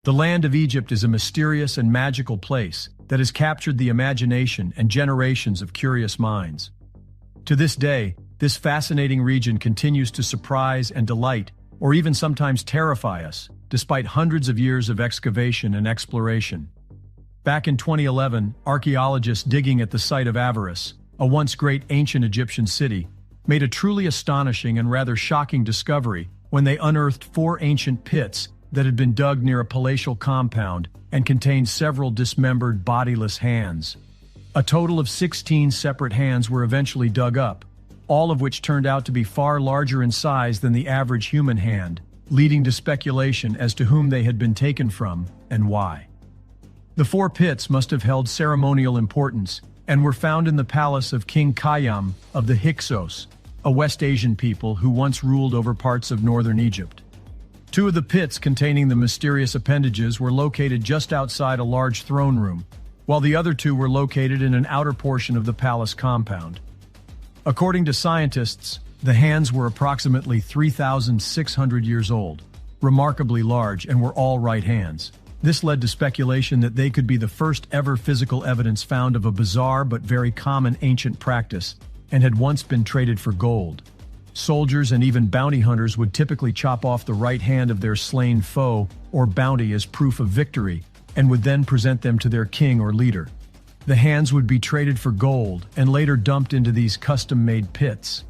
The land of Egypt is a mysterious and magical place that has captured the imagination and generations of curious minds. To this day, this fascinating region continues to surprise and delight, or even sometimes terrify us, despite hundreds of years of excavation and exploration. Back in 2011, archaeologists digging at the site of Avaris, a once great ancient Egyptian city, made a truly astonishing and rather shocking discovery when they unearthed 4 ancient pits that had been dug near a palatial compound and contained several dismembered, bodiless hands. A total of 16 separate hands were eventually dug up, all of which turned out to be far larger in size than the average human hand, leading to speculation as to whom they had been taken from and why. The 4 pits must have held ceremonial importance and were found in the palace of King Khayyam of the Hyksos, a West Asian people who once ruled over parts of northern Egypt. 2 of the pits containing the mysterious appendages were located just outside a large throne room, while the other 2 were located in an outer portion of the palace compound. According to scientists, the hands were approximately 3,600 years old, remarkably large, and were all right hands. This led to speculation that they could be the first ever physical evidence found of a bizarre but very common ancient practice, and had once been traded for gold. Soldiers and even bounty hunters would typically chop off the right hand of their slain foe or bounty as proof of victory, and would then present them to their king or leader. The hands would be traded for gold and later dumped into these custom-made pits.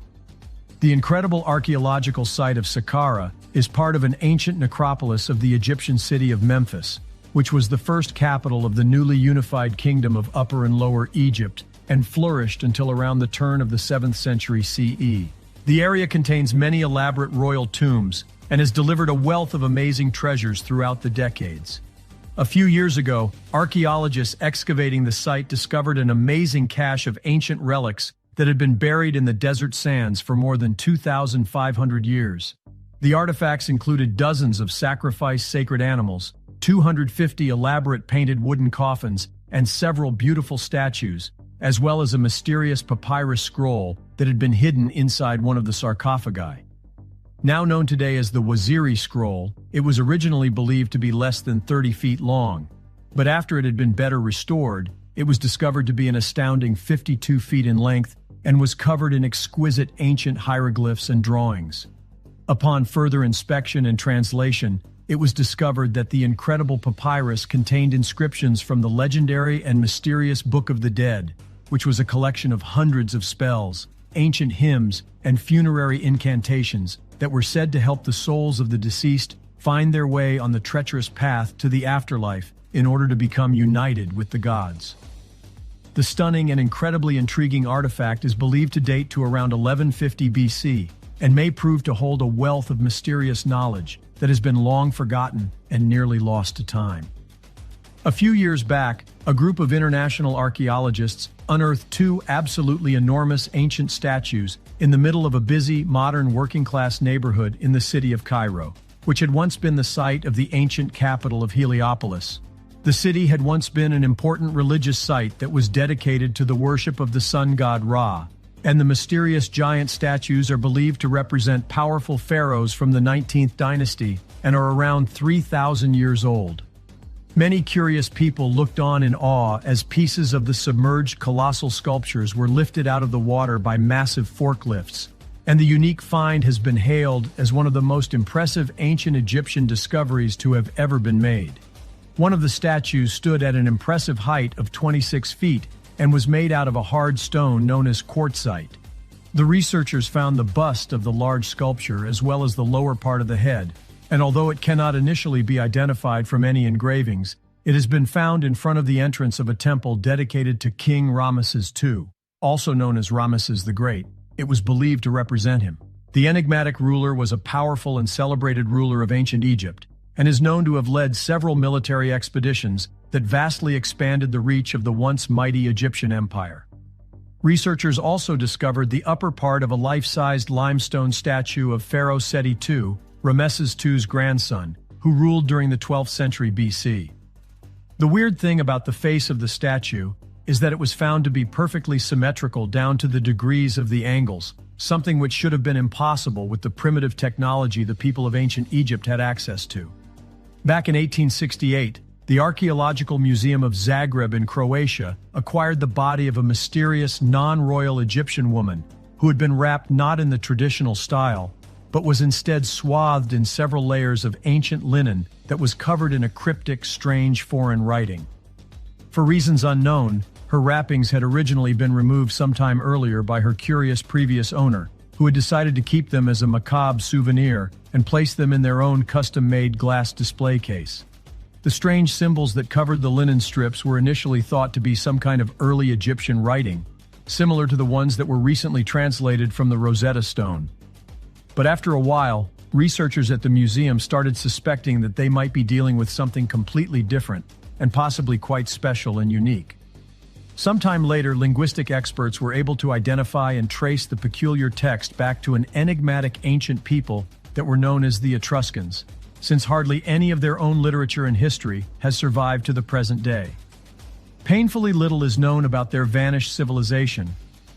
The incredible archaeological site of Saqqara is part of an ancient necropolis of the Egyptian city of Memphis, which was the first capital of the newly unified kingdom of Upper and Lower Egypt and flourished until around the turn of the 7th century CE. The area contains many elaborate royal tombs and has delivered a wealth of amazing treasures throughout the decades. A few years ago, archaeologists excavating the site discovered an amazing cache of ancient relics that had been buried in the desert sands for more than 2,500 years. The artifacts included dozens of sacrificed sacred animals, 250 elaborate painted wooden coffins, and several beautiful statues, as well as a mysterious papyrus scroll that had been hidden inside one of the sarcophagi. Now known today as the Waziri scroll, it was originally believed to be less than 30 feet long, but after it had been better restored, it was discovered to be an astounding 52 feet in length and was covered in exquisite ancient hieroglyphs and drawings. Upon further inspection and translation, it was discovered that the incredible papyrus contained inscriptions from the legendary and mysterious Book of the Dead, which was a collection of hundreds of spells, ancient hymns, and funerary incantations that were said to help the souls of the deceased find their way on the treacherous path to the afterlife in order to become united with the gods. The stunning and incredibly intriguing artifact is believed to date to around 1150 BC and may prove to hold a wealth of mysterious knowledge that has been long forgotten and nearly lost to time. A few years back, a group of international archaeologists unearthed 2 absolutely enormous ancient statues in the middle of a busy, modern working-class neighborhood in the city of Cairo, which had once been the site of the ancient capital of Heliopolis. The city had once been an important religious site that was dedicated to the worship of the sun god Ra, and the mysterious giant statues are believed to represent powerful pharaohs from the 19th dynasty and are around 3,000 years old. Many curious people looked on in awe as pieces of the submerged colossal sculptures were lifted out of the water by massive forklifts, and the unique find has been hailed as one of the most impressive ancient Egyptian discoveries to have ever been made. One of the statues stood at an impressive height of 26 feet and was made out of a hard stone known as quartzite. The researchers found the bust of the large sculpture as well as the lower part of the head, and although it cannot initially be identified from any engravings, it has been found in front of the entrance of a temple dedicated to King Ramesses II, also known as Ramesses the Great. It was believed to represent him. The enigmatic ruler was a powerful and celebrated ruler of ancient Egypt, and is known to have led several military expeditions that vastly expanded the reach of the once mighty Egyptian empire. Researchers also discovered the upper part of a life-sized limestone statue of Pharaoh Seti II, Ramesses II's grandson, who ruled during the 12th century BC. The weird thing about the face of the statue is that it was found to be perfectly symmetrical down to the degrees of the angles, something which should have been impossible with the primitive technology the people of ancient Egypt had access to. Back in 1868, the Archaeological Museum of Zagreb in Croatia acquired the body of a mysterious non-royal Egyptian woman who had been wrapped not in the traditional style, but was instead swathed in several layers of ancient linen that was covered in a cryptic, strange foreign writing. For reasons unknown, her wrappings had originally been removed sometime earlier by her curious previous owner, who had decided to keep them as a macabre souvenir and place them in their own custom-made glass display case. The strange symbols that covered the linen strips were initially thought to be some kind of early Egyptian writing, similar to the ones that were recently translated from the Rosetta Stone. But after a while, researchers at the museum started suspecting that they might be dealing with something completely different and possibly quite special and unique. Sometime later, linguistic experts were able to identify and trace the peculiar text back to an enigmatic ancient people that were known as the Etruscans, since hardly any of their own literature and history has survived to the present day. Painfully little is known about their vanished civilization,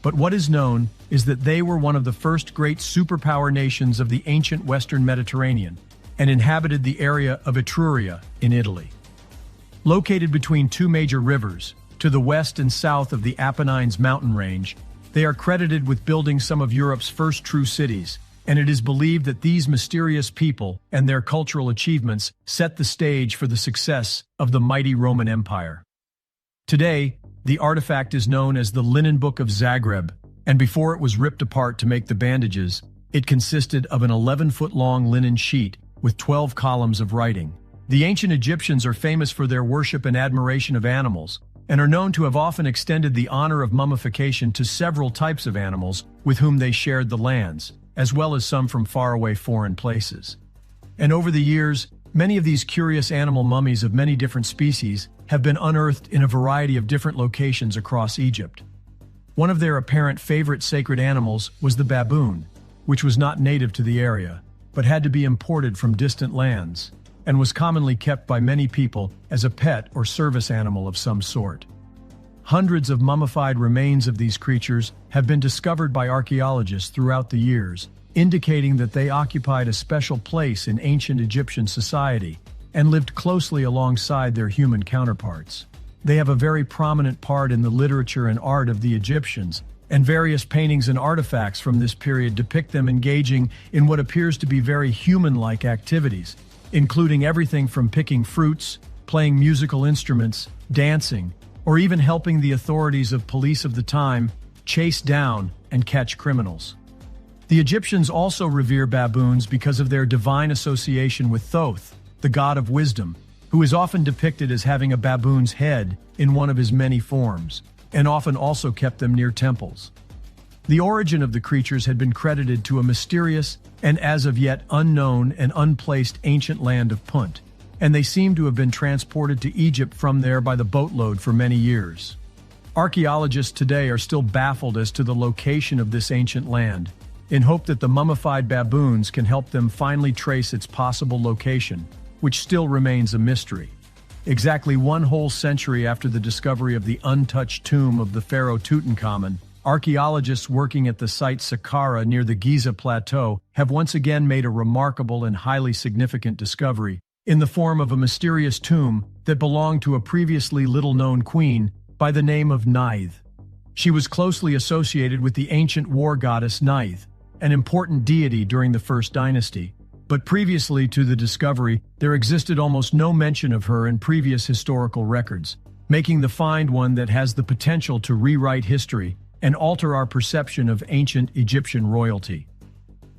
but what is known is that they were one of the first great superpower nations of the ancient Western Mediterranean and inhabited the area of Etruria in Italy. Located between two major rivers, to the west and south of the Apennines mountain range, they are credited with building some of Europe's first true cities, and it is believed that these mysterious people and their cultural achievements set the stage for the success of the mighty Roman Empire. Today, the artifact is known as the Linen Book of Zagreb, and before it was ripped apart to make the bandages, it consisted of an 11-foot-long linen sheet with 12 columns of writing. The ancient Egyptians are famous for their worship and admiration of animals, and are known to have often extended the honor of mummification to several types of animals with whom they shared the lands, as well as some from faraway foreign places. And over the years, many of these curious animal mummies of many different species have been unearthed in a variety of different locations across Egypt. One of their apparent favorite sacred animals was the baboon, which was not native to the area, but had to be imported from distant lands, and was commonly kept by many people as a pet or service animal of some sort. Hundreds of mummified remains of these creatures have been discovered by archaeologists throughout the years, indicating that they occupied a special place in ancient Egyptian society and lived closely alongside their human counterparts. They have a very prominent part in the literature and art of the Egyptians, and various paintings and artifacts from this period depict them engaging in what appears to be very human-like activities, including everything from picking fruits, playing musical instruments, dancing, or even helping the authorities of police of the time chase down and catch criminals. The Egyptians also revere baboons because of their divine association with Thoth, the god of wisdom, who is often depicted as having a baboon's head in one of his many forms, and often also kept them near temples. The origin of the creatures had been credited to a mysterious and as of yet unknown and unplaced ancient land of Punt, and they seem to have been transported to Egypt from there by the boatload for many years. Archaeologists today are still baffled as to the location of this ancient land, in hope that the mummified baboons can help them finally trace its possible location, which still remains a mystery. Exactly one whole century after the discovery of the untouched tomb of the pharaoh Tutankhamun, archaeologists working at the site Saqqara near the Giza Plateau have once again made a remarkable and highly significant discovery in the form of a mysterious tomb that belonged to a previously little-known queen by the name of Neith. She was closely associated with the ancient war goddess Neith, an important deity during the First Dynasty, but previously to the discovery, there existed almost no mention of her in previous historical records, making the find one that has the potential to rewrite history and alter our perception of ancient Egyptian royalty.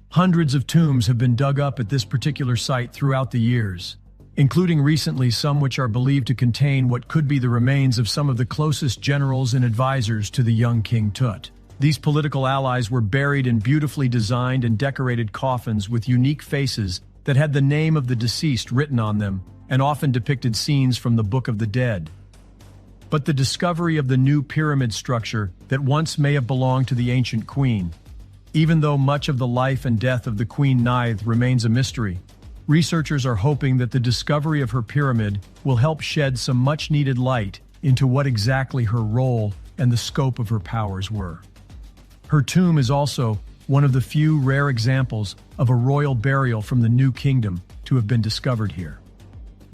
Hundreds of tombs have been dug up at this particular site throughout the years, including recently some which are believed to contain what could be the remains of some of the closest generals and advisors to the young King Tut. These political allies were buried in beautifully designed and decorated coffins with unique faces that had the name of the deceased written on them and often depicted scenes from the Book of the Dead. But the discovery of the new pyramid structure that once may have belonged to the ancient queen, even though much of the life and death of the Queen Neith remains a mystery, researchers are hoping that the discovery of her pyramid will help shed some much-needed light into what exactly her role and the scope of her powers were. Her tomb is also one of the few rare examples of a royal burial from the New Kingdom to have been discovered here.